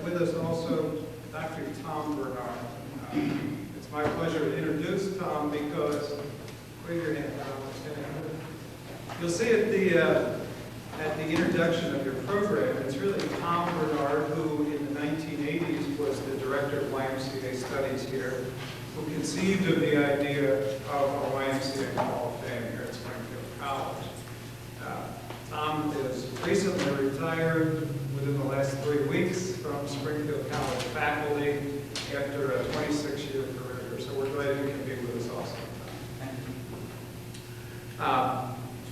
with us also Dr. Tom Bernard. It's my pleasure to introduce Tom because, raise your hand, Tom. You'll see at the introduction of your program, it's really Tom Bernard, who in the 1980s was the director of YMCA studies here, who conceived of the idea of a YMCA Hall of Fame here at Springfield College. Tom is recently retired within the last 3 weeks from Springfield College faculty after a 26-year career, so we're glad you can be with us also.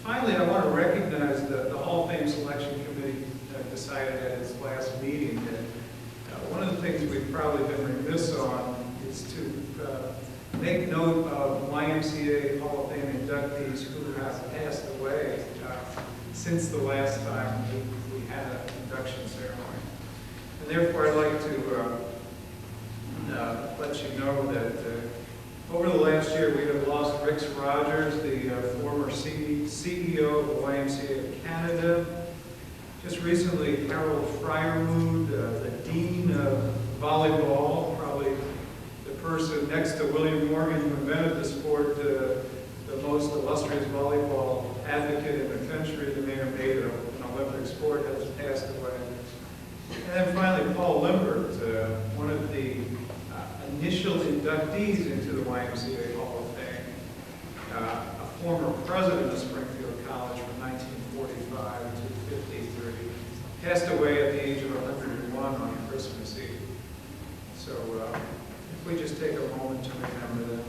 Finally, I want to recognize that the Hall of Fame Selection Committee decided at its last meeting that one of the things we've probably been remiss on is to make note of YMCA Hall of Fame inductees who have passed away since the last time we had an induction ceremony. And therefore, I'd like to let you know that over the last year, we have lost Rick Rogers, the former CEO of the YMCA of Canada. Just recently, Harold Fryermuth, the Dean of Volleyball, probably the person next to William Morgan who invented the sport, the most illustrious volleyball advocate in the country to have made it an Olympic sport, has passed away. And then finally, Paul Limbert, one of the initial inductees into the YMCA Hall of Fame, a former president of Springfield College from 1945 to 53, passed away at the age of 101 on Christmas Eve. So if we just take a moment to remember that.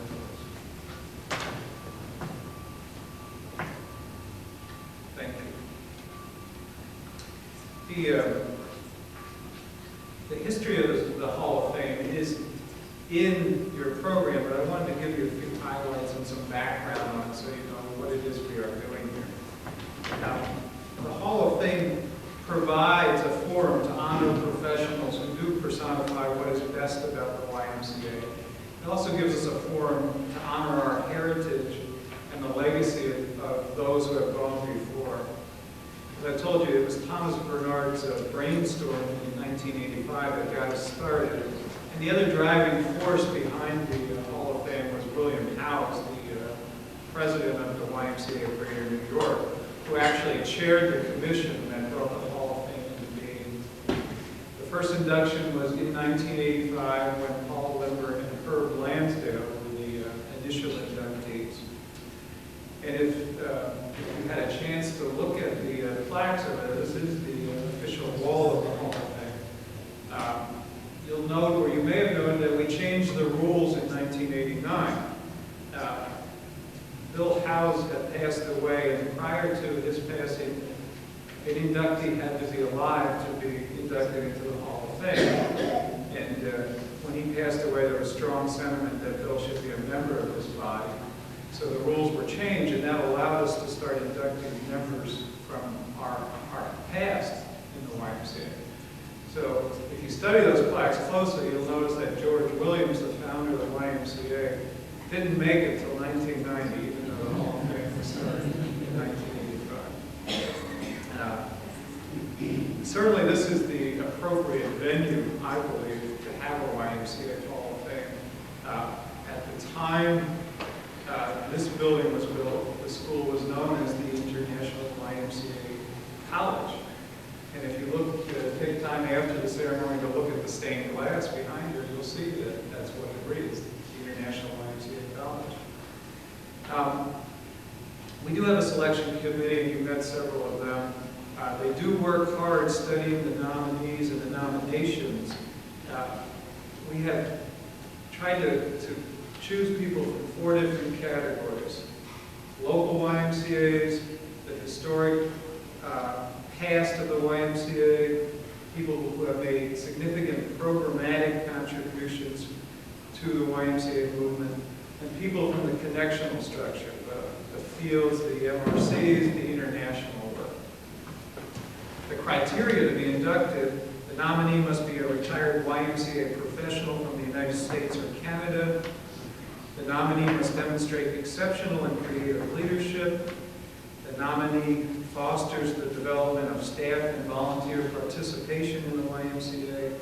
Thank you. The history of the Hall of Fame is in your program, but I wanted to give you a few highlights and some background on it so you know what it is we are doing here. Now, the Hall of Fame provides a forum to honor professionals who do personify what is best about the YMCA. It also gives us a forum to honor our heritage and the legacy of those who have gone before. As I told you, it was Thomas Bernard's brainstorm in 1985 that got us started. And the other driving force behind the Hall of Fame was William Howes, the president of the YMCA of Greater New York, who actually chaired the commission that brought the Hall of Fame into being. The first induction was in 1985 when Paul Limbert and Herb Lansdale were the initial inductees. And if you had a chance to look at the plaques of it, this is the official wall of the Hall of Fame. You'll note, or you may have noted, that we changed the rules in 1989. Bill Howes had passed away, and prior to his passing, an inductee had to be alive to be inducted into the Hall of Fame. And when he passed away, there was strong sentiment that Bill should be a member of this body. So the rules were changed, and that allowed us to start inducting members from our past in the YMCA. So if you study those plaques closely, you'll notice that George Williams, the founder of the YMCA, didn't make it until 1990, even though the Hall of Fame was started in 1985. Certainly this is the appropriate venue, I believe, to have a YMCA Hall of Fame. At the time this building was built, the school was known as the International YMCA College. And if you look, take time after the ceremony to look at the stained glass behind you, you'll see that that's what it reads, the International YMCA College. We do have a selection committee, and you've met several of them. They do work hard studying the nominees and the nominations. We have tried to choose people from 4 different categories: local YMCAs, the historic past of the YMCA, people who have made significant programmatic contributions to the YMCA movement, and people from the connectional structure, the fields, the MRCs, the international work. The criteria to be inducted: the nominee must be a retired YMCA professional from the United States or Canada. The nominee must demonstrate exceptional and creative leadership. The nominee fosters the development of staff and volunteer participation in the YMCA.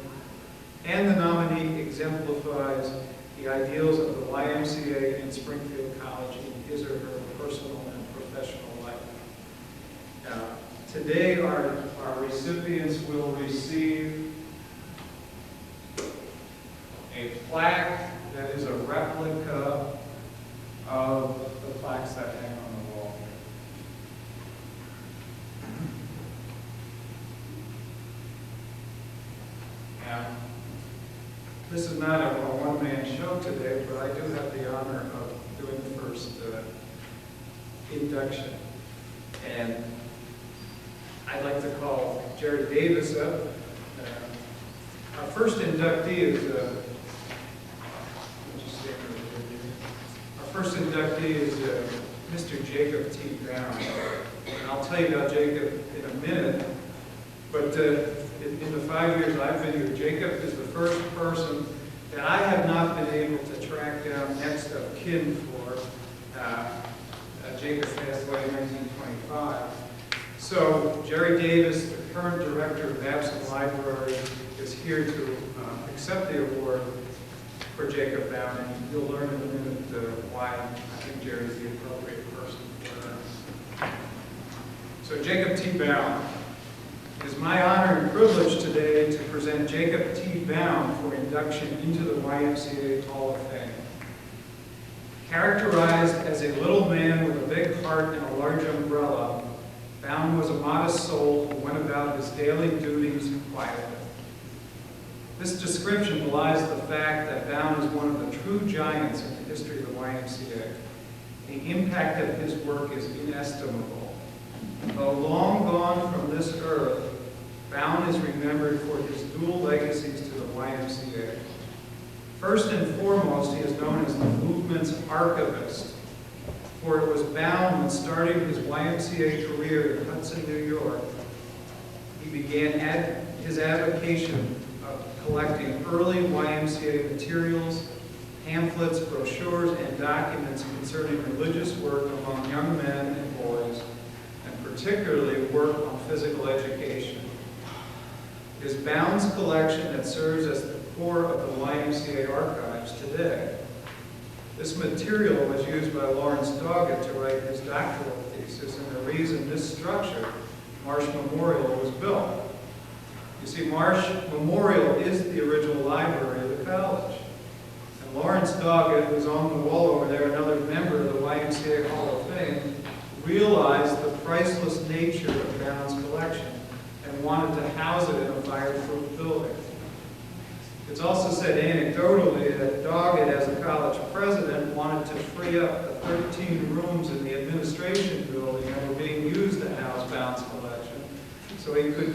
and the nominee exemplifies the ideals of the YMCA and Springfield College in his or her personal and professional life. Now, today our recipients will receive a plaque that is a replica of the plaques that hang on the wall here. Now, this is not a one-man show today, but I do have the honor of doing the first induction. And I'd like to call Gerry Davis up. Our first inductee is Mr. Jacob T. Bowne. And I'll tell you about Jacob in a minute, but in the 5 years I've been here, Jacob is the first person that I have not been able to track down next of kin for. Jacob passed away in 1925. So Gerry Davis, the current director of Babson Library, is here to accept the award for Jacob Bowne, and you'll learn in a minute why I think Gerry's the appropriate person for that. So Jacob T. Bowne. It is my honor and privilege today to present Jacob T. Bowne for induction into the YMCA Hall of Fame. Characterized as a little man with a big heart and a large umbrella, Bowne was a modest soul who went about his daily duties quietly. This description belies the fact that Bowne is one of the true giants in the history of the YMCA. The impact of his work is inestimable. Though long gone from this earth, Bowne is remembered for his dual legacies to the YMCA. First and foremost, he is known as the movement's archivist, for it was Bowne when starting his YMCA career in Hudson, New York. He began his avocation of collecting early YMCA materials, pamphlets, brochures, and documents concerning religious work among young men and boys, and particularly work on physical education. It is Bowne's collection that serves as the core of the YMCA archives today. This material was used by Lawrence Doggett to write his doctoral thesis, and the reason this structure, Marsh Memorial, was built. You see, Marsh Memorial is the original library of the college. And Lawrence Doggett, who's on the wall over there, another member of the YMCA Hall of Fame, realized the priceless nature of Bowne's collection and wanted to house it in a fireproof building. It's also said anecdotally that Doggett, as a college president, wanted to free up the 13 rooms in the administration building that were being used to house Bowne's collection, so he could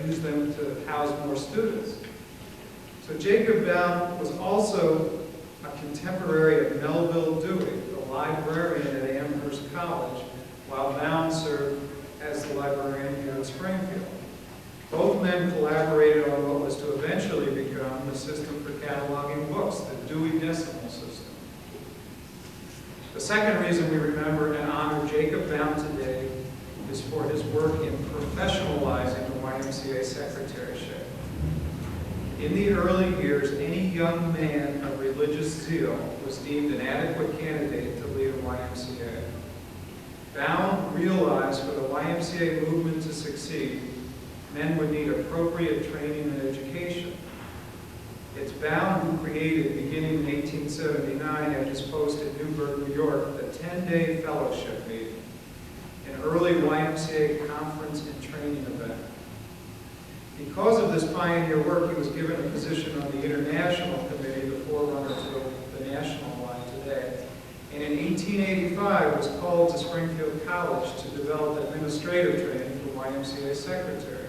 use them to house more students. So Jacob Bowne was also a contemporary of Melville Dewey, the librarian at Amherst College, while Bowne served as the librarian here at Springfield. Both men collaborated on what was to eventually become the system for cataloging books, the Dewey Decimal System. The second reason we remember and honor Jacob Bowne today is for his work in professionalizing the YMCA secretariatship. In the early years, any young man of religious zeal was deemed an adequate candidate to lead a YMCA. Bowne realized for the YMCA movement to succeed, men would need appropriate training and education. It's Bowne who created, beginning in 1879 at his post in Newburgh, New York, the 10-day fellowship meeting, an early YMCA conference and training event. Because of this pioneer work, he was given a position on the International Committee, the forerunner to the national one today, and in 1885 was called to Springfield College to develop administrative training for YMCA secretaries.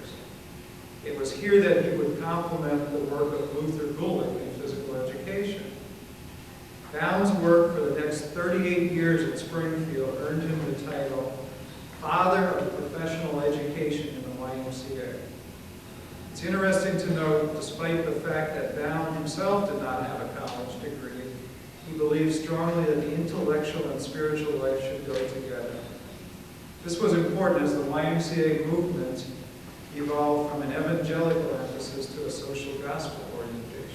It was here that he would complement the work of Luther Gulick in physical education. Bowne's work for the next 38 years at Springfield earned him the title Father of Professional Education in the YMCA. It's interesting to note, despite the fact that Bowne himself did not have a college degree, he believed strongly that the intellectual and spiritual life should go together. This was important as the YMCA movement evolved from an evangelical emphasis to a social gospel orientation.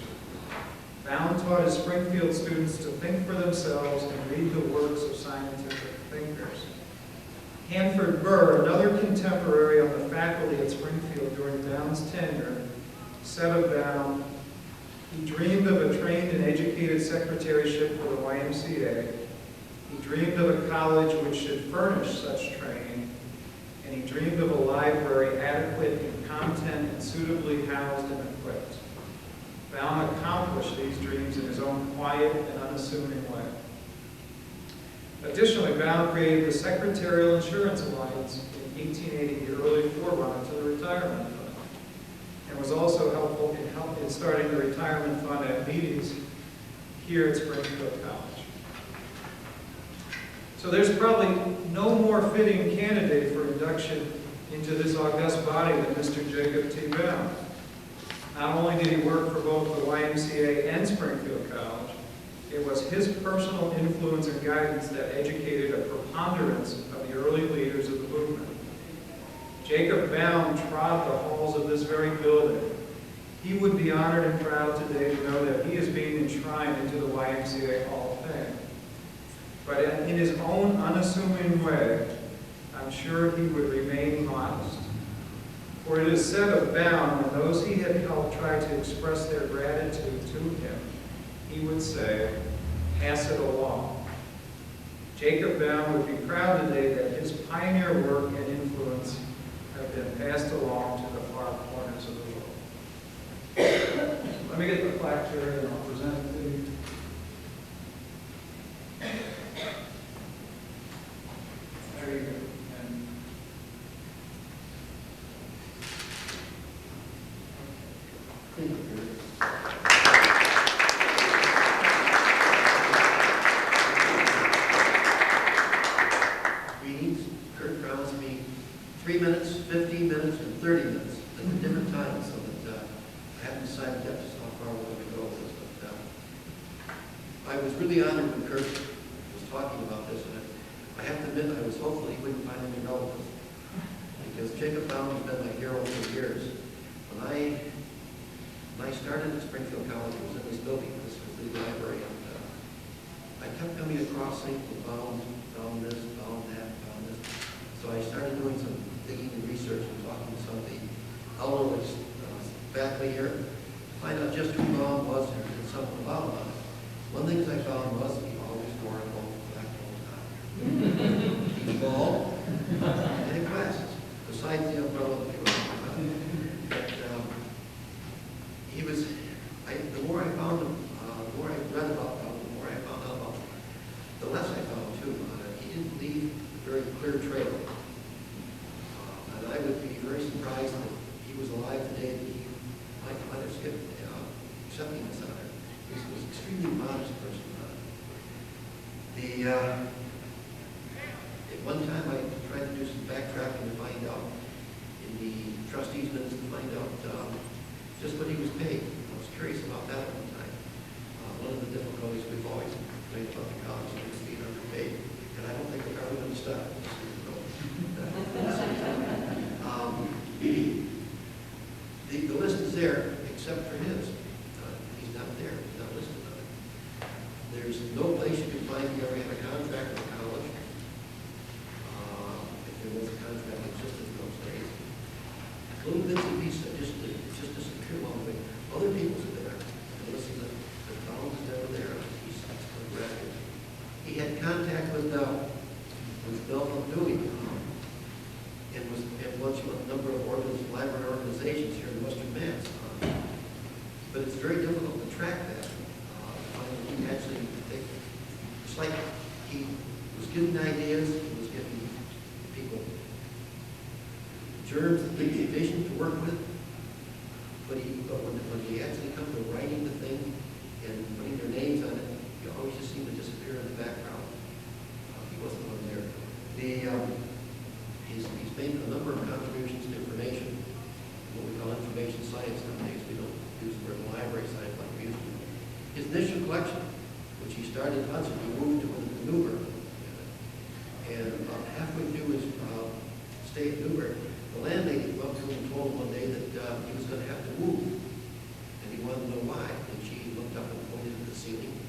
Springfield students to think for themselves and read the works of scientific thinkers. Hanford Burr, another contemporary on the faculty at Springfield during Bowne's tenure, said of Bowne, he dreamed of a trained and educated secretarieship for the YMCA. He dreamed of a college which should furnish such training, and he dreamed of a library adequate in content and suitably housed and equipped. Bowne accomplished these dreams in his own quiet and unassuming way. Additionally, Bowne created the Secretarial Insurance Alliance in 1880, the early forerunner to the retirement fund, and was also helpful in starting the retirement fund at meetings here at Springfield College. So there's probably no more fitting candidate for induction into this august body than Mr. Jacob T. Bowne. Not only did he work for both the YMCA and Springfield College, it was his personal influence and guidance that educated a preponderance of the early leaders of the movement. Jacob Bowne trod the halls of this very building. He would be honored and proud today to know that he is being enshrined into the YMCA Hall of Fame. But in his own unassuming way, I'm sure he would remain modest. For it is said of Bowne, when those he had helped tried to express their gratitude to him, he would say, "Pass it along." Jacob Bowne would be proud today that his pioneer work and influence have been passed along to the far corners of the world. Let me get the plaque here and I'll present it to you. There you go. And thank you. Readings, Kurt promised me 3 minutes, 15 minutes, and 30 minutes at different times, so that I haven't decided yet just how far we're going to go with this. But I was really honored when Kurt was talking about this, and I have to admit I was hopeful he wouldn't find any relevance, because Jacob Bowne has been my hero for years. When I started at Springfield College, I was in this building. This was the library, and I kept coming across things with Bowne, Bowne this, Bowne that, Bowne this. So I started doing some digging and research and talking to some of the elderly faculty here to find out just who Bowne was and something about him. One thing I found was he always wore a gold black tie. He was bald and had glasses, besides the umbrella that he was wearing. But he was, the more I found him, the more I read about him, the more I found out about him, the less I found too. He didn't leave a very clear trail. And I would be very surprised that he was alive today, that he might have skipped accepting this honor. He was an extremely modest person. At one time I tried to do some backtracking to find out, in the trustees' minutes, to find out just what he was paid. I was curious about that at one time. One of the difficulties we've always made about the college is being underpaid, and I don't think we're ever going to stop. The list is there, except for his. He's not there. He's not listed on it. There's no place you can find he ever had a contract with the college. If there was a contract, it's just in those days. Little bits and pieces, it's just disappeared along the way. Other people's are there. And this is the college is never there. He's record. He had contact with Bell Dewey. And was a number of library organizations here in Western Mass. But it's very difficult to track that. It's like he was giving ideas, he was giving people germs and things, vision to work with. But when he actually comes to writing the thing and putting their names on it, you always just seem to disappear in the background. He wasn't on there. He's made a number of contributions to information, what we call information science nowadays. We don't use the word library science like we used to. His initial collection, which he started in Hudson, he moved to Newburgh. And about halfway through his stay at Newburgh, the landlady came up to him and told him one day that he was going to have to move. And he wanted to know why. And she looked up and pointed at the ceiling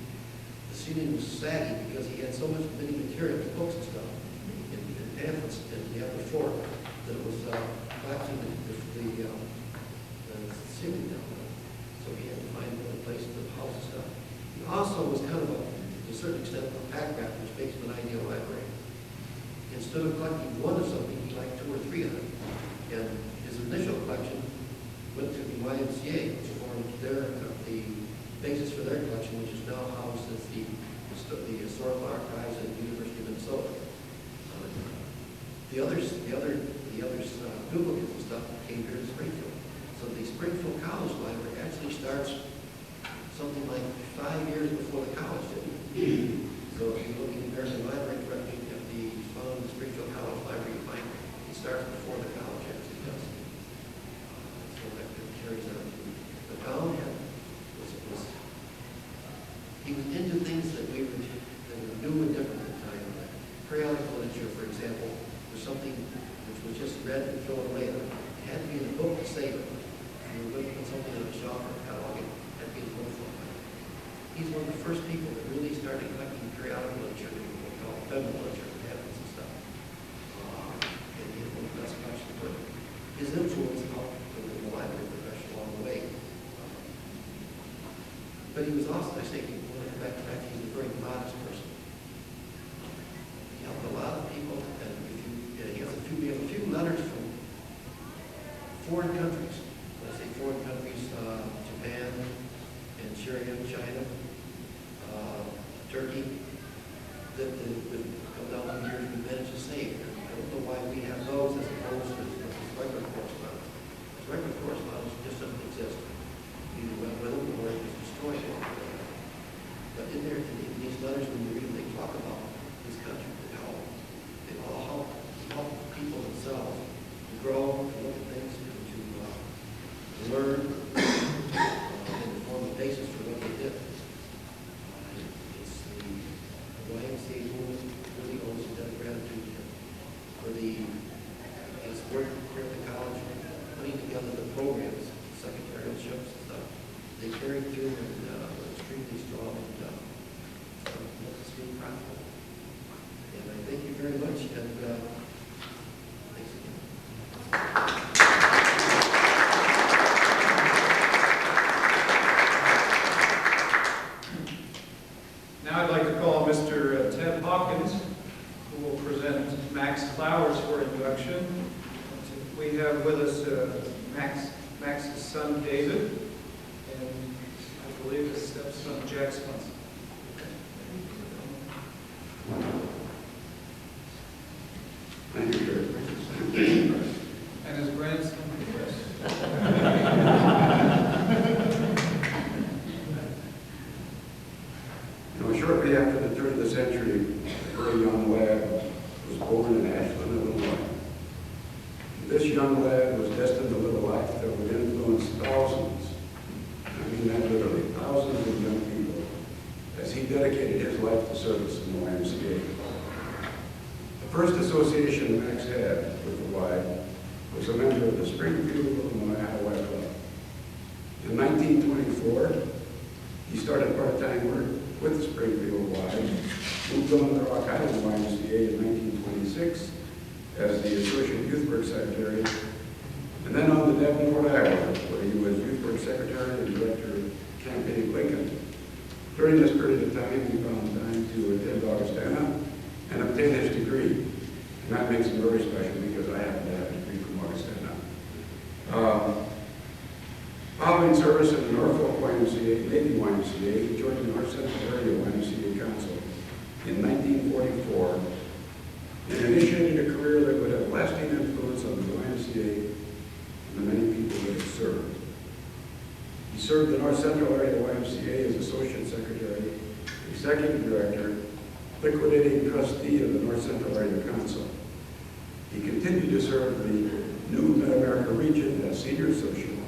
certain extent, a pack rat, which makes him an ideal librarian. Instead of collecting one of something, he liked 2 or 3 of them. And his initial collection went to the YMCA, which formed the basis for their collection, which is now housed at the Historical Archives at the University of Minnesota. The others duplicates and stuff came here to Springfield. So the Springfield College Library actually starts something like 5 years before the college did. So if you look in the American Library Directory, if the found the Springfield College Library, you find it starts before the college actually does. So that carries on. But Bowne he was into things that were new and different at the time. Periodic literature, for example, was something which was just read and thrown away. It had to be in a book to save it. If you were going to put something in a shelf or a catalog, it had to be in a book format. He's one of the first people that really started collecting periodic literature, what we call feminine literature, patterns and stuff. And he had one of the best collections. But his influence helped the library profession along the way. But he was also, I think, back to back, he was a very modest person. He helped a lot of people, and we have a few letters from foreign countries. When I say foreign countries, Japan and Syria, China, Turkey, that come down the years we managed to save. I don't know why we have those as opposed to regular correspondence. Regular correspondence just doesn't exist. Either went with them or it was destroyed. But in these letters, when you read them, they talk about this country, how they all help people themselves to grow, to look at things, to learn, and to form the basis for what they did. It's the YMCA movement really owes a debt of gratitude to him for his work here at the college, putting together the programs, secretariatships and stuff. They carried through and were extremely strong and makes us really proud. And I thank you very much. And thanks again. Now I'd like to call Mr. Ted Hawkins, who will present Max Clowers for induction. We have with us Max's son, David, and I believe his stepson, Jack Swenson. Thank you, Gerry. And his grandson, Chris. Shortly after the turn of the century, a very young lad was born in Ashland, Illinois. This young lad was destined to live a life that would influence thousands, I mean that literally, thousands of young people, as he dedicated his life to service in the YMCA. The first association Max had with the Y was a member of the Springfield, Illinois Highway Club. In 1924, he started part-time work with the Springfield Y, moved on to Rock Island YMCA in 1926 as the Associate Youth Work Secretary, and then on to Davenport, Iowa, where he was Youth Work Secretary and Director of Campaign Lincoln. During this period of time, he found time to attend Augustana and obtain his degree. And that makes him very special because I happen to have a degree from Augustana. Following service in the Norfolk YMCA, Navy YMCA, he joined the North Central Area YMCA Council in 1944 and initiated a career that would have lasting influence on the YMCA and the many people that it served. He served the North Central Area YMCA as Associate Secretary, Executive Director, Liquidating Trustee of the North Central Area Council. He continued to serve the new Mid-America region as Senior Associate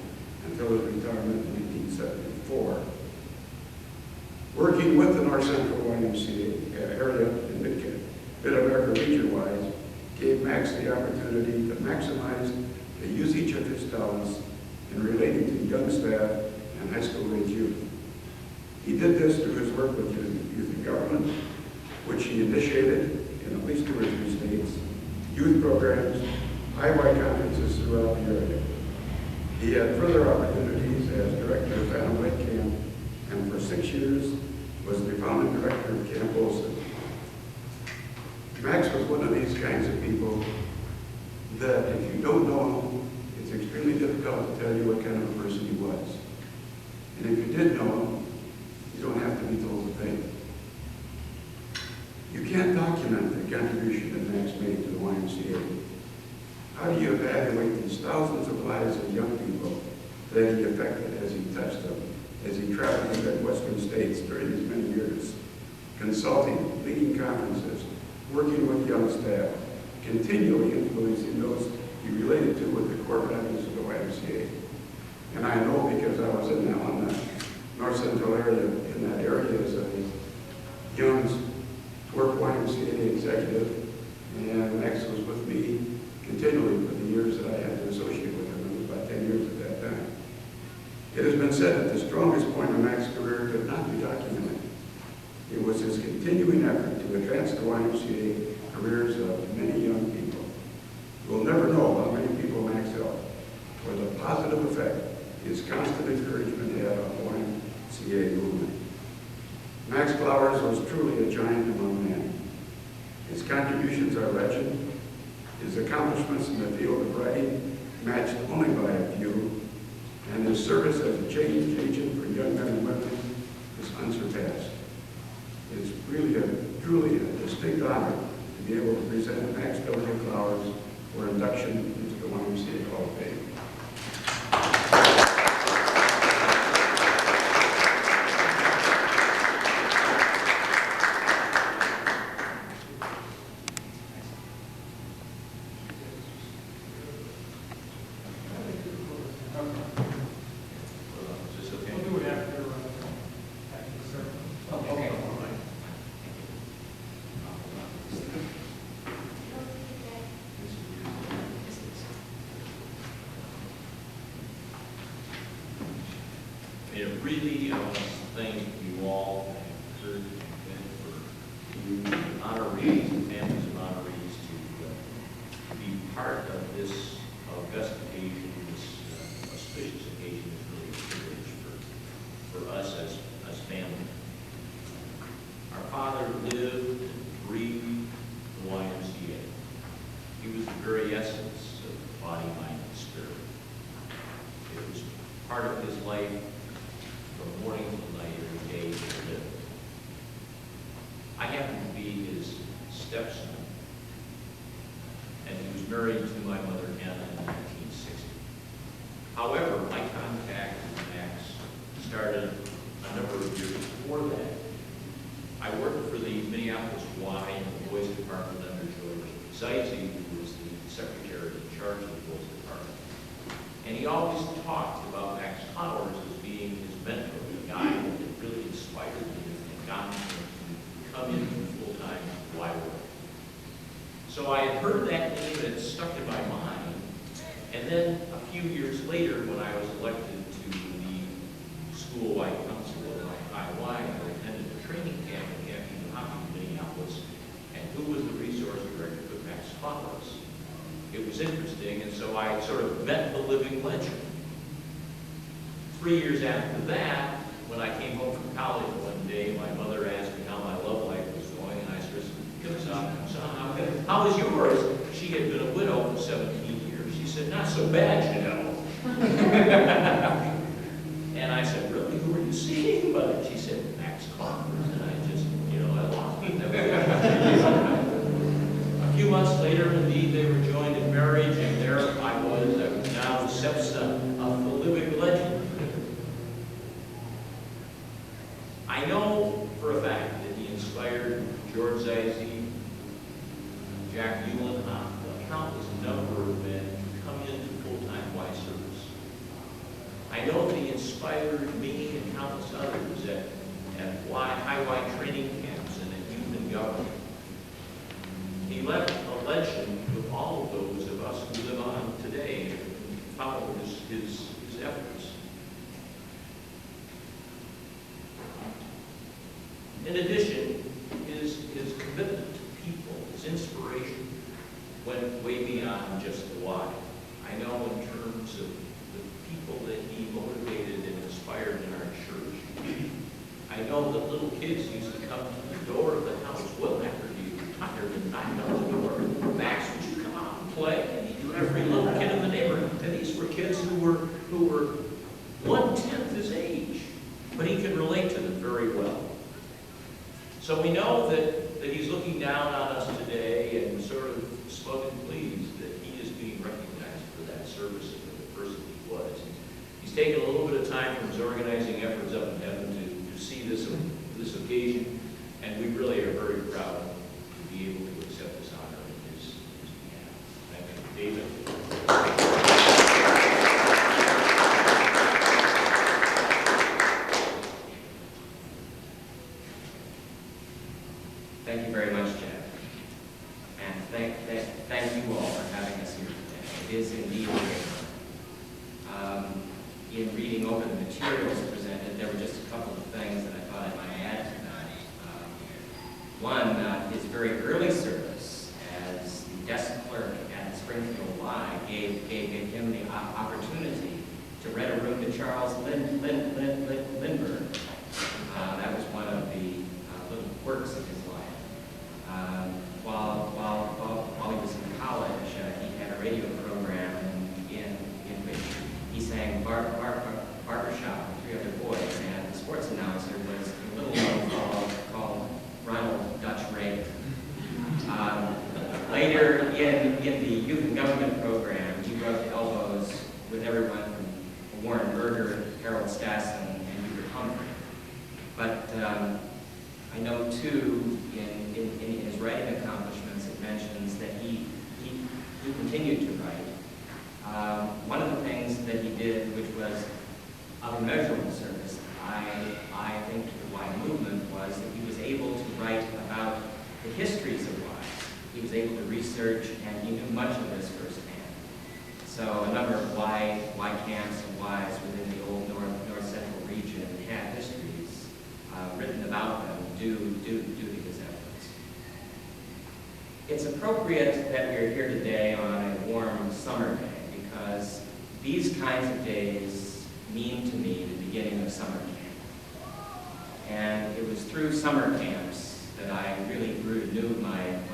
until his retirement in 1974. Working with the North Central YMCA area in Mid-America region-wise gave Max the opportunity to maximize the usage of his talents in relating to young staff and high school-age youth. He did this through his work with Youth in Government, which he initiated in at least 2 or 3 states, youth programs, IY conferences throughout the area. He had further opportunities as director of Family Camp, and for 6 years, was the founding director of Camp Olson. Max was one of these kinds of people that if you don't know him, it's extremely difficult to tell you what kind of a person he was. And if you did know him, you don't have to be told a thing. You can't document the contribution that Max made to the YMCA. How do you evaluate these thousands of lives of young people that he affected as he touched them, as he traveled in the Western states during these many years, consulting, leading conferences, working with young staff, continually influencing those he related to with the core values of the YMCA. And I know because I was in the North Central area, in that area as a young work YMCA executive, and Max was with me continually for the years that I had to associate with him. It was about 10 years at that time. It has been said that the strongest point of Max's career could not be documented. It was his continuing effort to advance the YMCA careers of many young people. We'll never know how many people Max helped, or the positive effect his constant encouragement had on the YMCA movement. Max Clowers was truly a giant among men. His contributions are legend. His accomplishments in the field of writing matched only by a few, and his service as a change agent for young men and women is unsurpassed. It's really truly a distinct honor to be able to present Max W. Clowers for induction into the YMCA Hall of Fame. Really, I want to thank you all and Kurt and Ben for you honorees and families of honorees to be part of this august occasion, this auspicious occasion is really a privilege for us as family. Our father lived and breathed the YMCA. He was the very essence of body, mind, and spirit. It was part of his life from morning till night, every day he lived. I happen to be his stepson, and he was married to my mother, Anna, in 1960. However, my contact with Max started a number of years before that. I worked for the Minneapolis Y in the Boys Department under George Zeitze, who was the secretary in charge of the Boys Department. And he always talked about Max Clowers as being his mentor, the guy that really inspired me and got me to come into full-time Y work. So I had heard that name and it stuck in my mind. And then a few years later, when I was elected to the school-wide council of IY, I attended a training camp in Minneapolis, and who was the resource director for Max Clowers? It was interesting, and so I sort of met the living legend. 3 years after that, when I came home from college one day, my mother asked me how my love life was going, and I said, how was yours? She had been a widow for 17 years. She said, not so bad, you know. And I said, really, who were you seeing? But she said, Max Clowers, and I just, I lost it. A few months later, indeed, they were joined in marriage, and there I was now the stepson of the living legend. I know for a fact that he inspired George Zeitze, Jack Eulenhoff, a countless number of men to come into full-time Y service. I know that he inspired me and countless others at high Y training camps and at youth and government. He left a legend with all of those of us who live on today and follow his efforts. In addition, his commitment to people, his inspiration, went way beyond just the Y. I know in terms of the people that he motivated and inspired in our church. I know that little kids used to come to the door of the house well after he retired and knock on the door. Max, would you come out and play? And he knew every little kid in the neighborhood. And these were kids who were 1/10 his age, but he could relate to them very well. So we know that he's looking down on us today and sort of spoken pleased that he is being recognized for that service and for the person he was. He's taken a little bit of time from his organizing efforts up in heaven to see this occasion, and we really are very proud to be able to accept this honor in his behalf. Thank you, David. Thank you very much, Jeff. And thank you all for having us here today. It is indeed a great honor. In reading over the materials presented, there were just a couple of things that I thought I might add tonight. One, his very early service as the desk clerk at Springfield Y gave him the opportunity to rent a room to Charles Lindbergh. That was one of the little quirks of his life. While he was in college, he had a radio program in which he sang barbershop with 3 other boys, and the sports announcer was a little known fellow called Ronald Dutch Reagan. Later in the youth and government program, he rubbed elbows with everyone from Warren Berger, Harold Stassen, and Hubert Humphrey. But I know too, in his writing accomplishments, it mentions that he continued to write. One of the things that he did, which was of immeasurable service, I think, to the Y movement, was that he was able to write about the histories of Ys. He was able to research, and he knew much of this firsthand. So a number of Y camps and Ys within the old North Central region had histories written about them due to his efforts. It's appropriate that we're here today on a warm summer day, because these kinds of days mean to me the beginning of summer camp. And it was through summer camps that I really grew to know my father.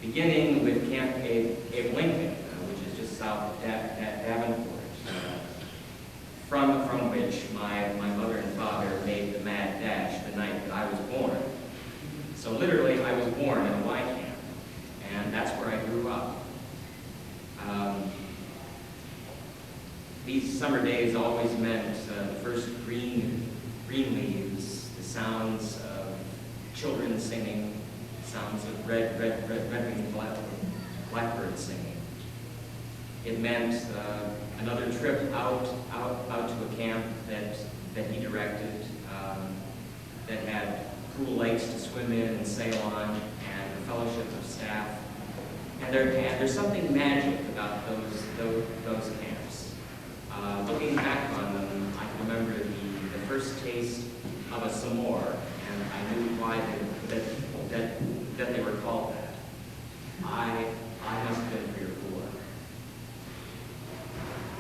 Beginning with Camp Abe Lincoln, which is just south of Davenport, from which my mother and father made the mad dash the night that I was born. So literally, I was born in a Y camp, and that's where I grew up. These summer days always meant the first green leaves, the sounds of children singing, sounds of red-winged blackbirds singing. It meant another trip out to a camp that he directed, that had cool lakes to swim in and sail on, and the fellowship of staff. And there's something magic about those camps. Looking back on them, I can remember the first taste of a s'more, and I knew why that they were called that. I must have been 3 or 4.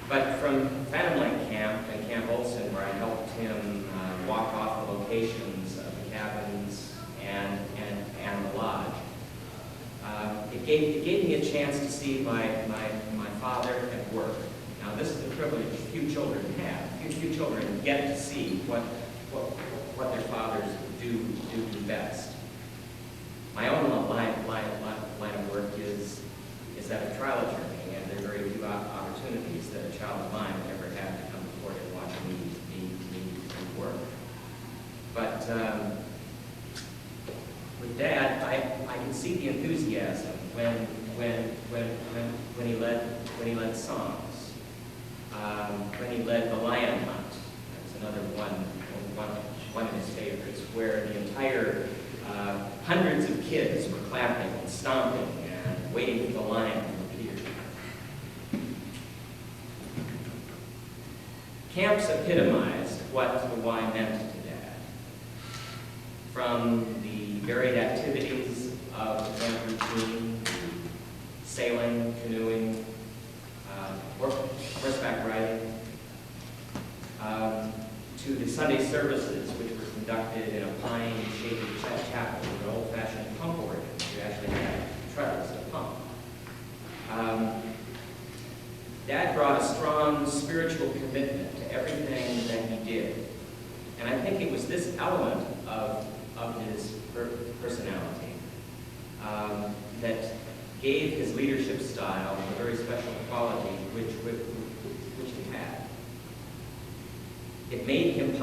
But from Phantom Lake Camp and Camp Olson, where I helped him walk off the locations of the cabins and the lodge, it gave me a chance to see my father at work. Now, this is a privilege few children have. Few children get to see what their fathers do best. My own line of work is that of trial attorney, and there are very few opportunities that a child of mine would ever have to come before and watch me work. But with Dad, I can see the enthusiasm when he led songs. When he led the lion hunt, that was another one of his favorites, where the entire hundreds of kids were clapping and stomping and waiting for the lion to appear. Camps epitomized what the Y meant to Dad. From the varied activities of the camp routine, sailing, canoeing, horseback riding, to the Sunday services, which conducted in a pine-shaded chapel with an old-fashioned pump organ. You actually had treadles to pump. Dad brought a strong spiritual commitment to everything that he did. And I think it was this element of his personality that gave his leadership style a very special quality which he had. It made it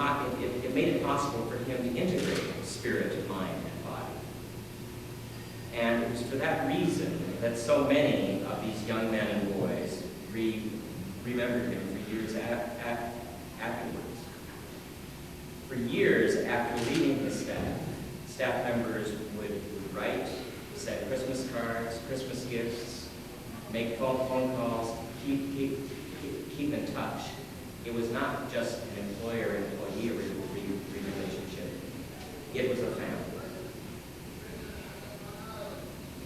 possible for him to integrate spirit, mind, and body. And it was for that reason that so many of these young men and boys remembered him for years afterwards. For years after leaving his staff members would write, send Christmas cards, Christmas gifts, make phone calls, keep in touch. It was not just an employer-employee relationship. It was a family.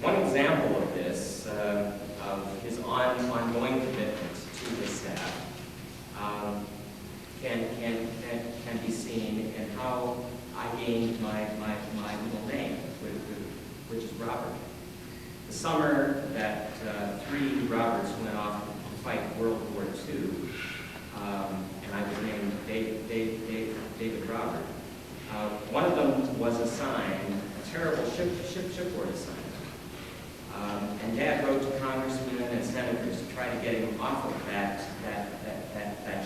One example of this, of his ongoing commitment to his staff, can be seen in how I gained my middle name, which is Robert. The summer that 3 Roberts went off to fight World War II, and I was named David Robert. One of them was assigned a terrible shipboard assignment. And Dad wrote to congressmen and senators to try to get him off of that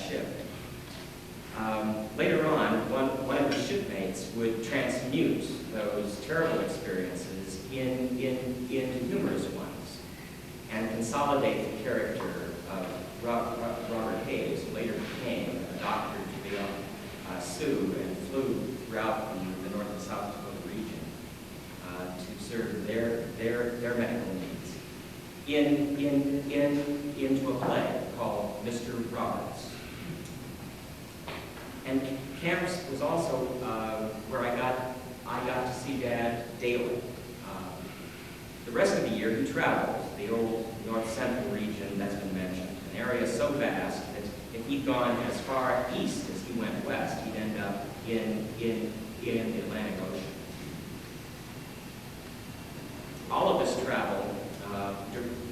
ship. Later on, one of his shipmates would transmute those terrible experiences into humorous ones and consolidate the character of Robert Hayes, who later became a doctor to the Sioux and flew throughout the North and South Dakota region to serve their medical needs into a play called Mr. Roberts. And camps was also where I got to see Dad daily. The rest of the year he traveled the old North Central region that's been mentioned, an area so vast that if he'd gone as far east as he went west, he'd end up in the Atlantic Ocean. All of this travel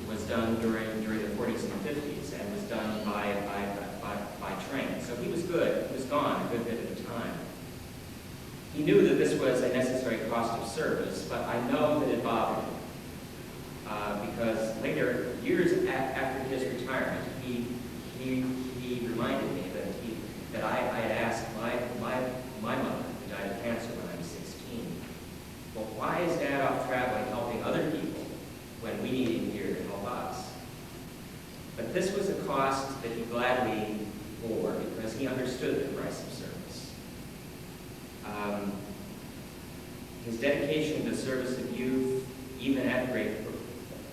was done during the 40s and 50s and was done by train. So he was good. He was gone a good bit at a time. He knew that this was a necessary cost of service, but I know that it bothered him because later, years after his retirement, he reminded me that I had asked my mother, who died of cancer when I was 16, well, why is Dad off traveling helping other people when we need him here to help us? But this was a cost that he gladly bore because he understood the price of service. His dedication to service of youth, even at great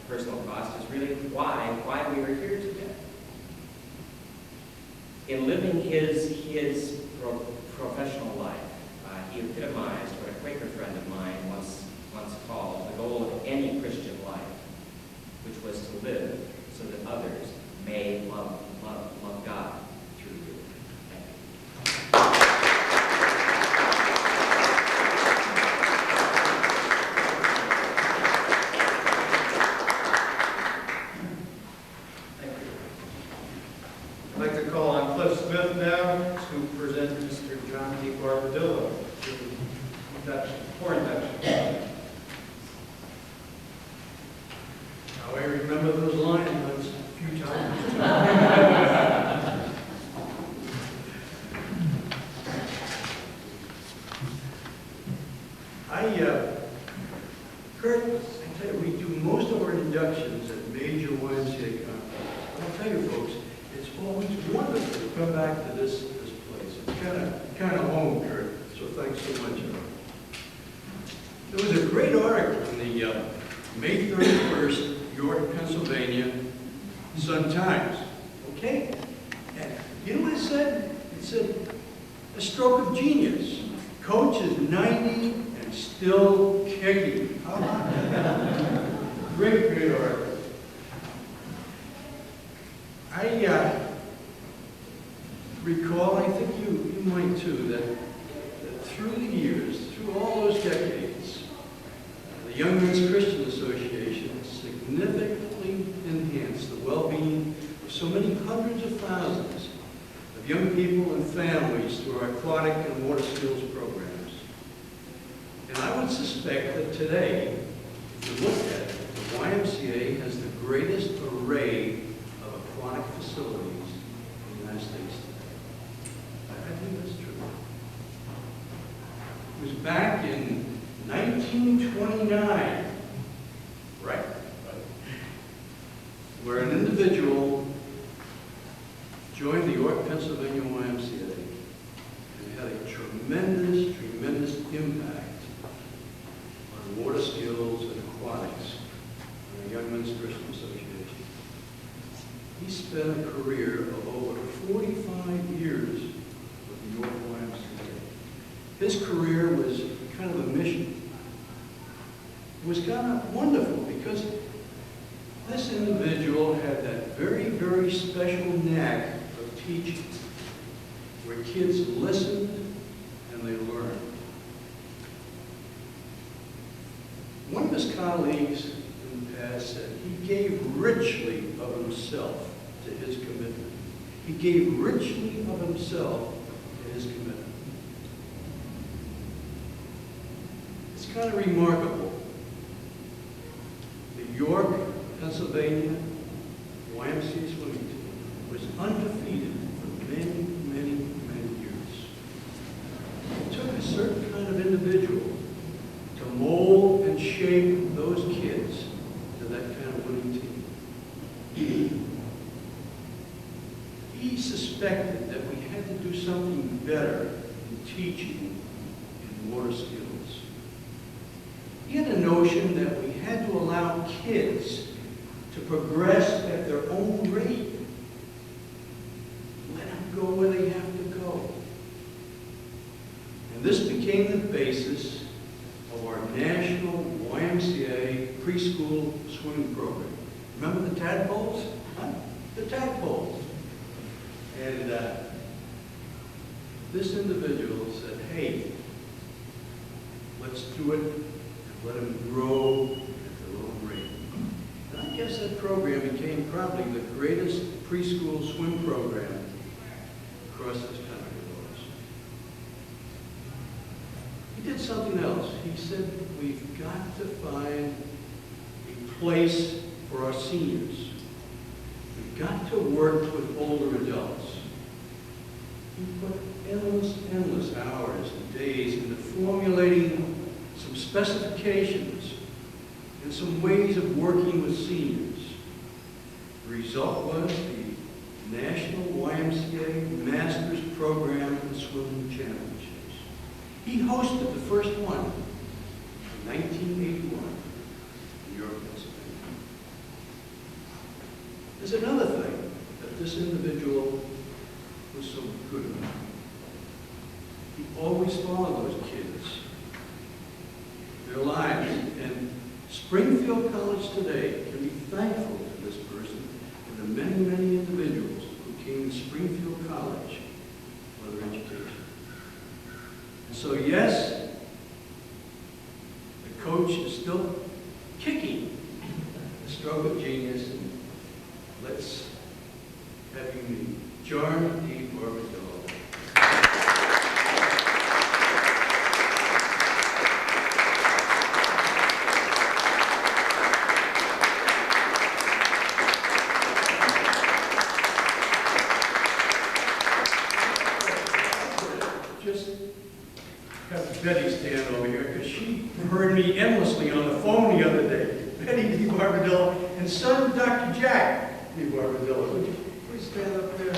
personal cost, is really why we are here today. In living his professional life, he epitomized what a Quaker friend of mine once called the goal of any Christian life, which was to live so that others may love God through you. Thank you. I'd like to call on Cliff Smith now to present Mr. John deBarbadillo for induction. Now, I remember those lines a few times. Kurt, I tell you, we do most of our inductions at major YMCA conferences. I'll tell you folks, it's always wonderful to come back to this place. It's kind of home, Kurt, so thanks so much. There was a great article in the May 31st, York, Pennsylvania, Sun-Times. Okay? And you know what it said? It said, a stroke of genius. Coach is 90 and still kicking. How about that? Great article. I recall, I think you might too, that through the years, through all those decades, the Young Men's Christian Association significantly enhanced the well-being of so many hundreds of thousands of young people and families through our aquatic and water skills programs. And I would suspect that today, if you look at it, the YMCA has the greatest array of aquatic facilities in the United States today. I think that's true. It was back in 1929, right, where an individual joined the York, Pennsylvania YMCA and had a tremendous, tremendous impact on water skills and aquatics in the Young Men's Christian Association. He spent a career of over 45 years with the York YMCA. His career was kind of a mission. It was kind of wonderful because this individual had that very, very special knack of teaching, where kids listened and they learned. One of his colleagues in the past said he gave richly of himself to his commitment. He gave richly of himself to his commitment. It's kind of remarkable. The York, Pennsylvania YMCA swimming team was undefeated for many, many, many years. It took a certain kind of individual to mold and shape those kids to that kind of winning team. He suspected that we had to do something better in teaching in water skills. He had a notion that we had to allow kids to progress at their own rate. Let them go where they have to go. And this became the basis of our national YMCA preschool swimming program. Remember the tadpoles? Huh? The tadpoles. And this individual said, hey, let's do it and let them grow at their own rate. And I guess that program became probably the greatest preschool swim program across this country. He did something else. He said, we've got to find a place for our seniors. We've got to work with older adults. He put endless hours and days into formulating some specifications and some ways of working with seniors. The result was the National YMCA Masters Program in Swimming Championships. He hosted the first one in 1981 in York, Pennsylvania. There's another thing that this individual was so good about. He always followed those kids, their lives, and Springfield College today can be thankful to this person and the many, many individuals who came to Springfield College for their education. And so yes, the coach is still kicking the stroke of genius, and let's have you meet Gerry deBarbadillo. Just have Betty stand over here, because she heard me endlessly on the phone the other day. Betty deBarbadillo and son, Dr. Jack deBarbadillo. Would you please stand up there?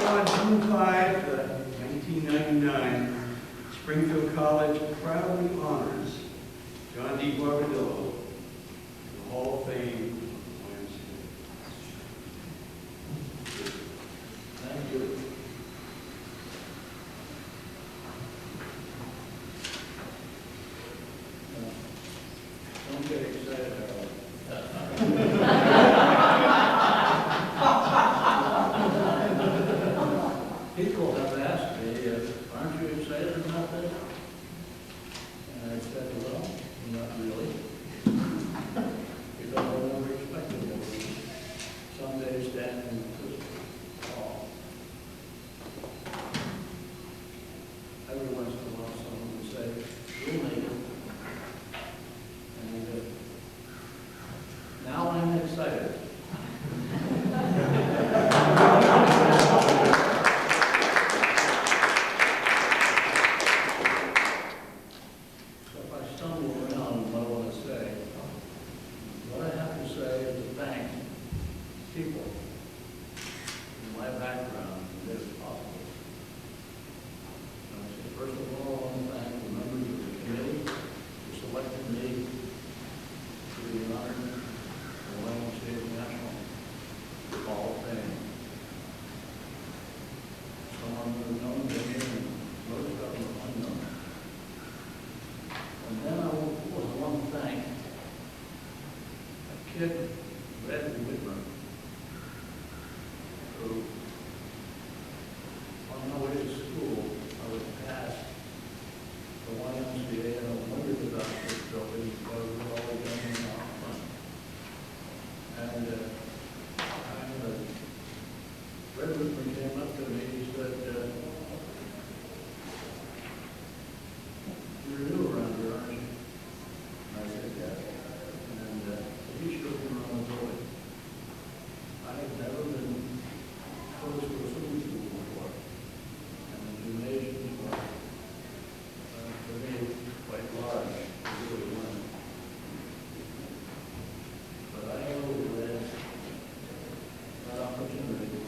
On June 5, 1999, Springfield College proudly honors John deBarbadillo in the Hall of Fame. Thank you. Don't get excited, Harold. kid, Bradley Whitmer, who, on my way to school, I would pass the YMCA, and I wondered about this building because it was always done out front. And Red Whitmer came up to me, he said, "You're new around here, aren't you?" And I said, "Yeah." And he showed me around the building. I had never been close to a swimming pool before. And the gymnasiums were, for me, quite large. They really weren't. But I overread that opportunity.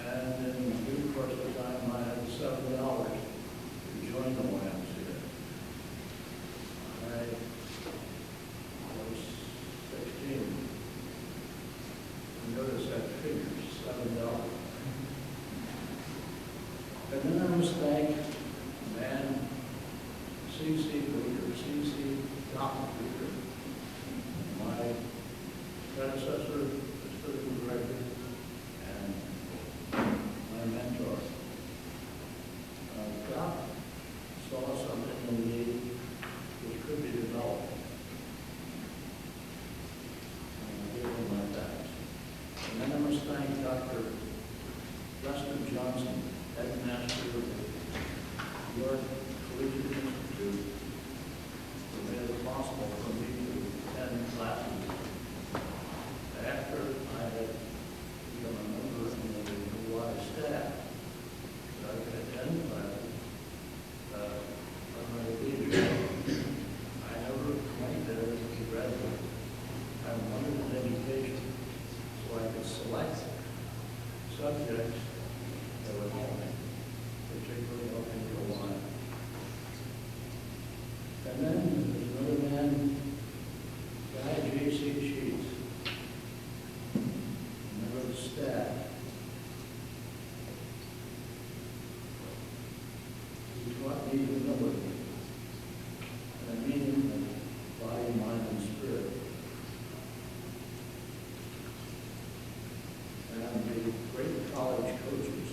And in due course of time, I had $7 to join the YMCA. I was 16. Notice that figure, $7. And then I was thanked, man, C.C. Bleeker, C.C. Dr. Bleeker, my predecessor, as physical director, and my mentor. Doc saw something in me which could be developed. And I gave him my thanks. And then I must thank Dr. Justin Johnson, headmaster of the York Collegiate Institute, who made it possible for me to attend classes after I had become a member of the Y staff. So I could attend classes on my leisure. I never went there as a graduate. I wanted an education so I could select subjects that would help me, particularly help me go on. And then there's another man, Guy J.C. Sheets, member of the staff. He taught me humility, and a meaning of body, mind, and spirit. And the great college coaches,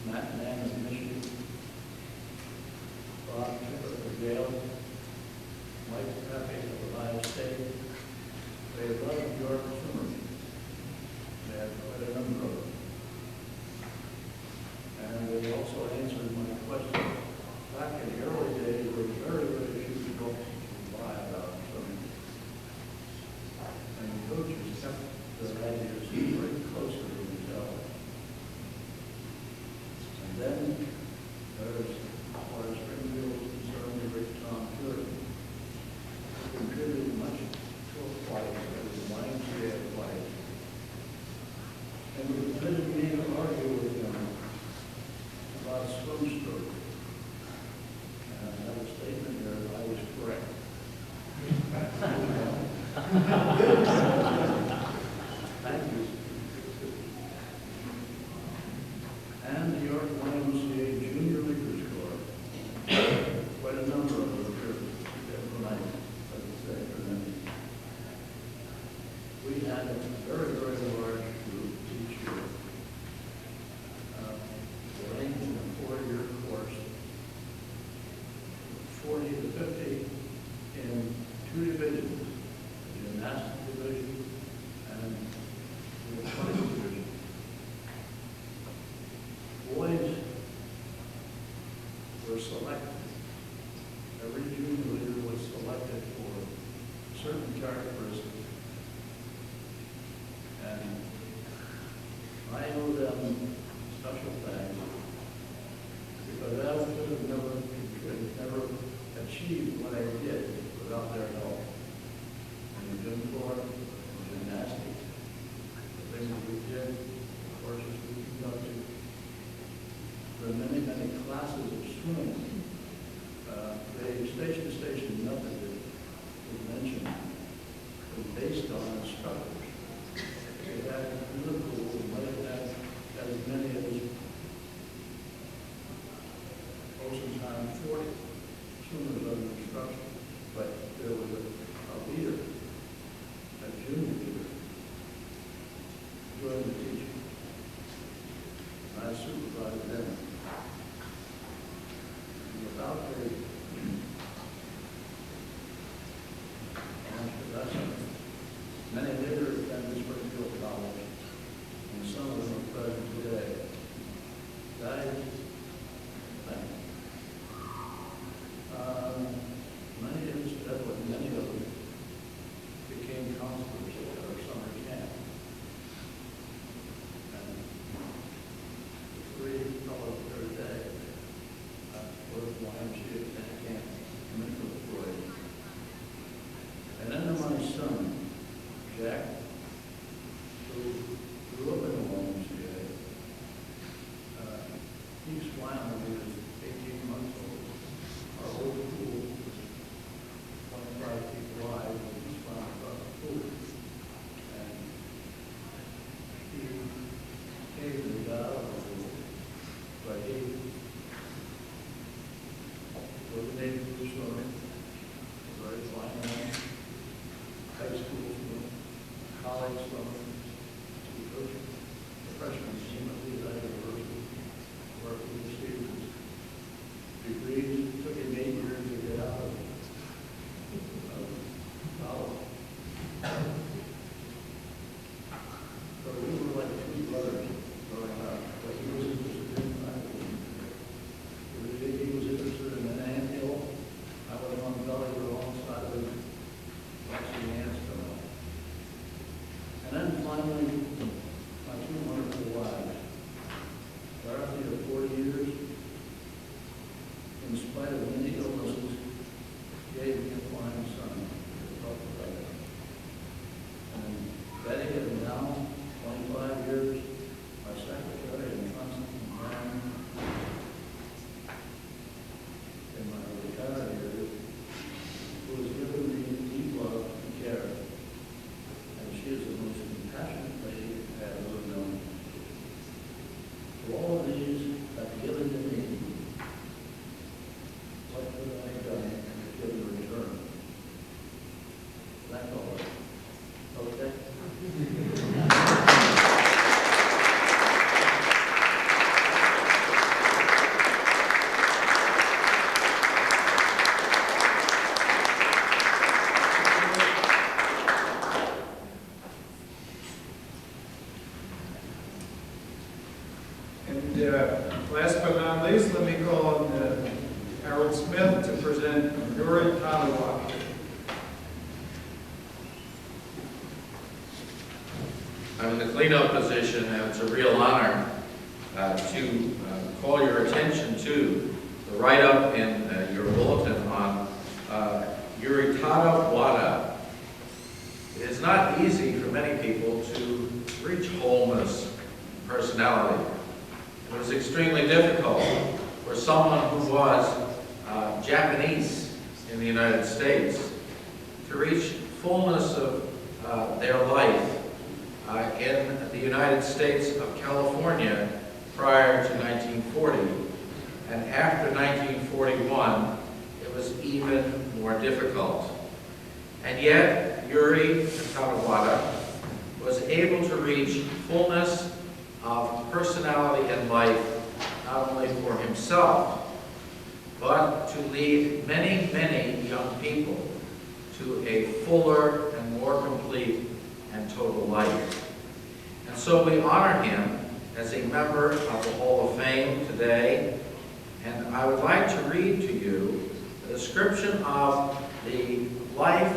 Matt Mann of Michigan, Bob Kipper of Yale, Mike Pepe of Ohio State. They loved York swimmers. They had quite a number of them. And they also answered my question. Back in the early days, there were very, very few books to buy about swimming. And the coaches kept their ideas very close to themselves. And then there's, as far as Springfield is concerned, the great Tom Curry, who contributed much to a flight that was the YMCA flight. And he permitted me to argue with him about swim stroke. And I have a statement there that I was correct. Thank you. And the York YMCA Junior Leaguers Corps. Quite a number of them here tonight, let's say, for them. We had a very, very large group each year. Range in a 4-year course, 40 to 50 in 2 divisions, the gymnastics division and the athletics division. Boys were selected. Every junior leader was selected for certain characteristics. And I owe them special thanks because I could have never achieved what I did without their help. And the gym floor, the gymnastics, the things that we did, the courses we conducted, the many, many classes of swimming. The station-to-station method that was mentioned was based on instructors. We had in the pool, we might have had as many as most of the time 40 swimmers under instruction, but there was a leader. son, Jack, who grew up in the YMCA. He swam when he was 18 months old. Our old pool was 25 feet wide, and he swam across the pool. And he occasionally got out of the pool, but he was an able to swim, very fine, high school swim, college swim. He coached the freshman team at the University, where he received his degrees. It took him 8 years to get out of college. So we were like two brothers growing up, but he was interested in he was interested in an anthill. I was on the belly alongside of him, watching the ants come up. And then finally, my two wonderful wives, Dorothy of 40 years, in spite of many illnesses, gave me a fine son. And Betty is now 25 years, my secretary and constant companion in my retired years, who has given me deep love and care. And she is the most compassionate lady I have ever known. To all of these have given to me, what could I have done to give in return? That's all. Okay? And last but not least, let me call on Harold Smith to present Yoritada Wada. I'm in the cleanup position, and it's a real honor to call your attention to the write-up in your bulletin on Yoritada Wada. It is not easy for many people to reach wholeness and personality. It was extremely difficult for someone who was Japanese in the United States to reach fullness of their life in the United States of California prior to 1940. And after 1941, it was even more difficult. And yet, Yoritada Wada was able to reach fullness of personality and life, not only for himself, but to lead many, many young people to a fuller and more complete and total life. And so we honor him as a member of the Hall of Fame today, and I would like to read to you a description of the life,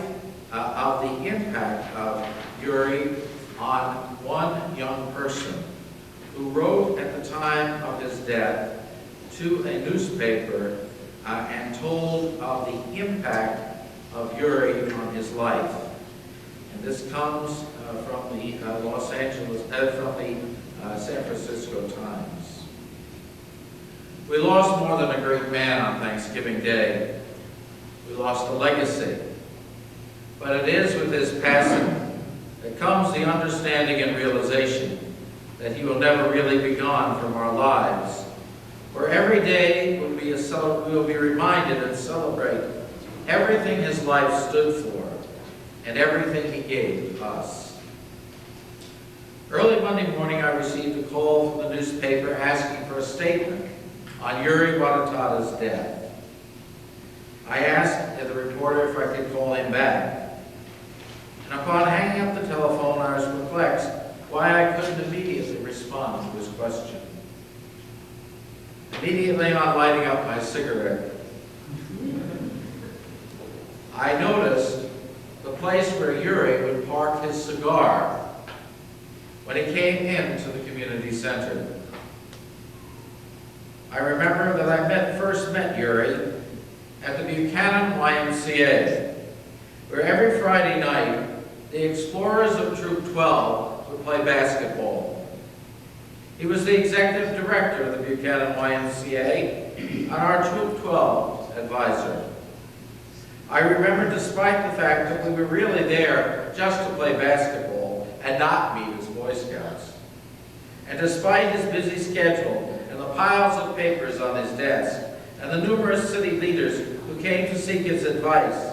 of the impact of Yuri on one young person who wrote at the time of his death to a newspaper and told of the impact of Yuri on his life. And this comes from the San Francisco Times. We lost more than a great man on Thanksgiving Day. We lost a legacy. But it is with his passing that comes the understanding and realization that he will never really be gone from our lives. Where every day we will be reminded and celebrate everything his life stood for and everything he gave us. Early Monday morning, I received a call from the newspaper asking for a statement on Yuri Wadatada's death. I asked the reporter if I could call him back. And upon hanging up the telephone, I was perplexed why I couldn't immediately respond to his question. Immediately on lighting up my cigarette, I noticed the place where Yuri would park his cigar when he came into the community center. I remember that I first met Yuri at the Buchanan YMCA, where every Friday night, the explorers of Troop 12 would play basketball. He was the executive director of the Buchanan YMCA and our Troop 12 advisor. I remember, despite the fact that we were really there just to play basketball and not meet as Boy Scouts, and despite his busy schedule and the piles of papers on his desk, and the numerous city leaders who came to seek his advice,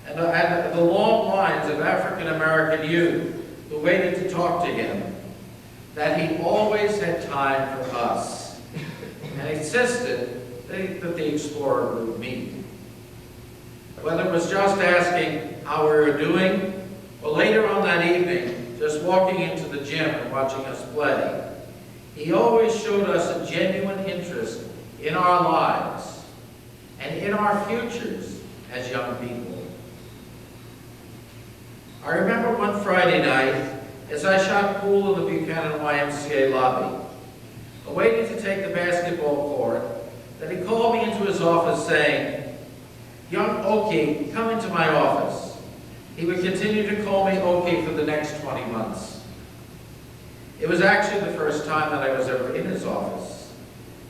and the long lines of African-American youth who waited to talk to him, that he always had time for us, and insisted that the explorer would meet. Whether it was just asking how we were doing, or later on that evening, just walking into the gym and watching us play, he always showed us a genuine interest in our lives and in our futures as young people. I remember one Friday night as I shot pool in the Buchanan YMCA lobby, awaiting to take the basketball court, that he called me into his office saying, "Young Okie, come into my office." He would continue to call me Okie for the next 20 months. It was actually the first time that I was ever in his office,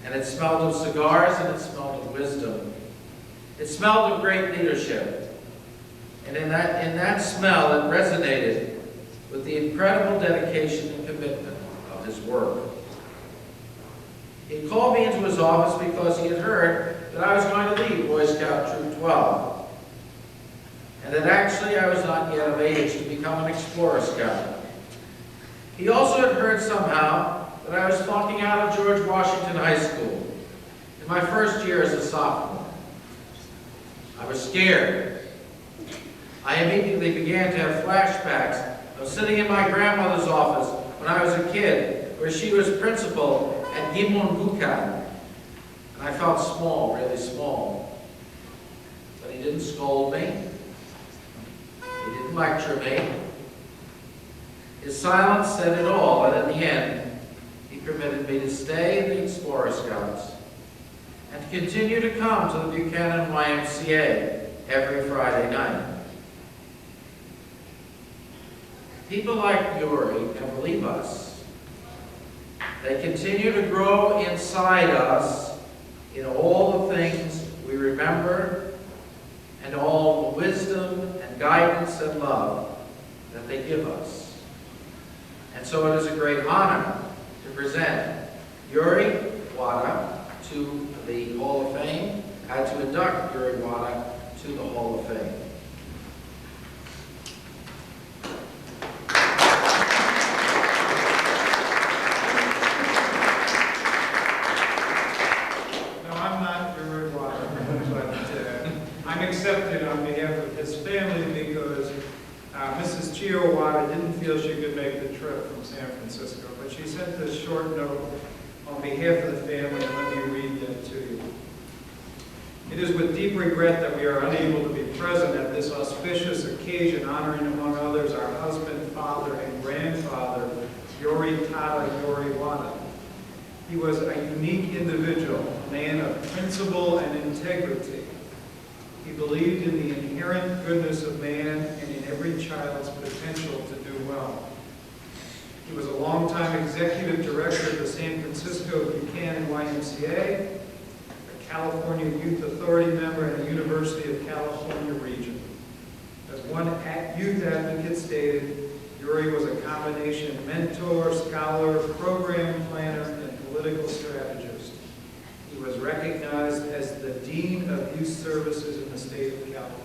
and it smelled of cigars and it smelled of wisdom. It smelled of great leadership, and in that smell it resonated with the incredible dedication and commitment of his work. He called me into his office because he had heard that I was going to lead Boy Scout Troop 12, and that actually I was not yet of age to become an Explorer Scout. He also had heard somehow that I was flunking out of George Washington High School in my first year as a sophomore. I was scared. I immediately began to have flashbacks of sitting in my grandmother's office when I was a kid, where she was principal at Gimon Bukan. And I felt small, really small. But he didn't scold me. He didn't lecture me. His silence said it all, and in the end, he permitted me to stay in the Explorer Scouts and to continue to come to the Buchanan YMCA every Friday night. People like Yori never leave us. They continue to grow inside us in all the things we remember and all the wisdom and guidance and love that they give us. And so it is a great honor to present Yoritada Wada to the Hall of Fame and to induct Yoritada Wada to the Hall of Fame. I'm accepted on behalf of his family because Mrs. Chio Wada didn't feel she could make the trip from San Francisco, but she sent this short note on behalf of the family, and let me read that to you. It is with deep regret that we are unable to be present at this auspicious occasion, honoring among others our husband, father, and grandfather, Yoritada Wada. He was a unique individual, a man of principle and integrity. He believed in the inherent goodness of man and in every child's potential to do well. He was a longtime executive director of the San Francisco Buchanan YMCA, a California Youth Authority member, and a University of California region. As one youth advocate stated, Yori was a combination mentor, scholar, program planner, and political strategist. He was recognized as the Dean of Youth Services in the state of California.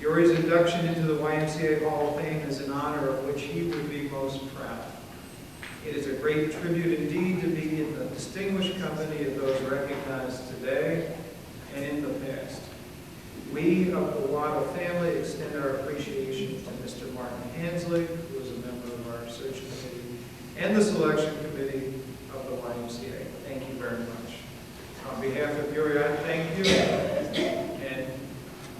Yori's induction into the YMCA Hall of Fame is an honor of which he would be most proud. It is a great tribute indeed to be in the distinguished company of those recognized today and in the past. We of the Wada family extend our appreciation to Mr. Martin Hansley, who is a member of our search committee, and the selection committee of the YMCA. Thank you very much. On behalf of Yori, I thank you, and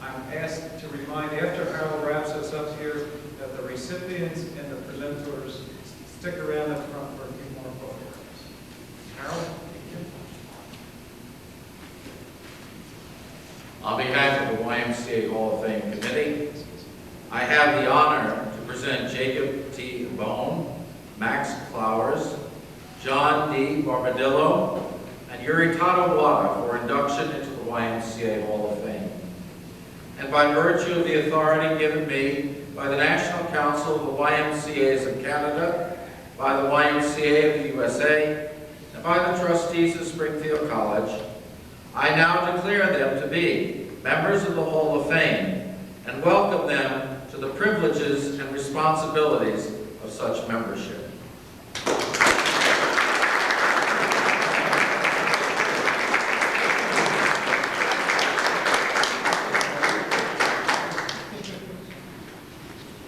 I'm asked to remind, after Harold wraps us up here, that the recipients and the presenters stick around up front for a few more photographs. Harold, thank you. On behalf of the YMCA Hall of Fame Committee, I have the honor to present Jacob T. Bowne, Max Clowers, John deBarbadillo, and Yoritada Wada for induction into the YMCA Hall of Fame. And by virtue of the authority given me by the National Council of the YMCAs of Canada, by the YMCA of the USA, and by the trustees of Springfield College, I now declare them to be members of the Hall of Fame and welcome them to the privileges and responsibilities of such membership.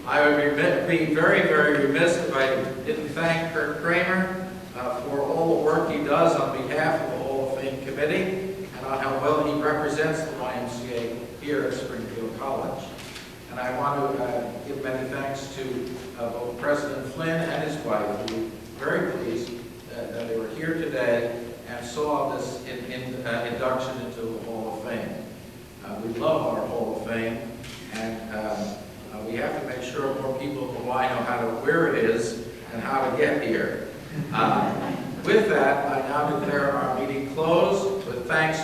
I would be very, very remiss if I didn't thank Kurt Kramer for all the work he does on behalf of the Hall of Fame Committee and on how well he represents the YMCA here at Springfield College. And I want to give many thanks to both President Flynn and his wife, who were very pleased that they were here today and saw this induction into the Hall of Fame. We love our Hall of Fame, and we have to make sure more people in Hawaii know where it is and how to get here. With that, I now declare our meeting closed with thanks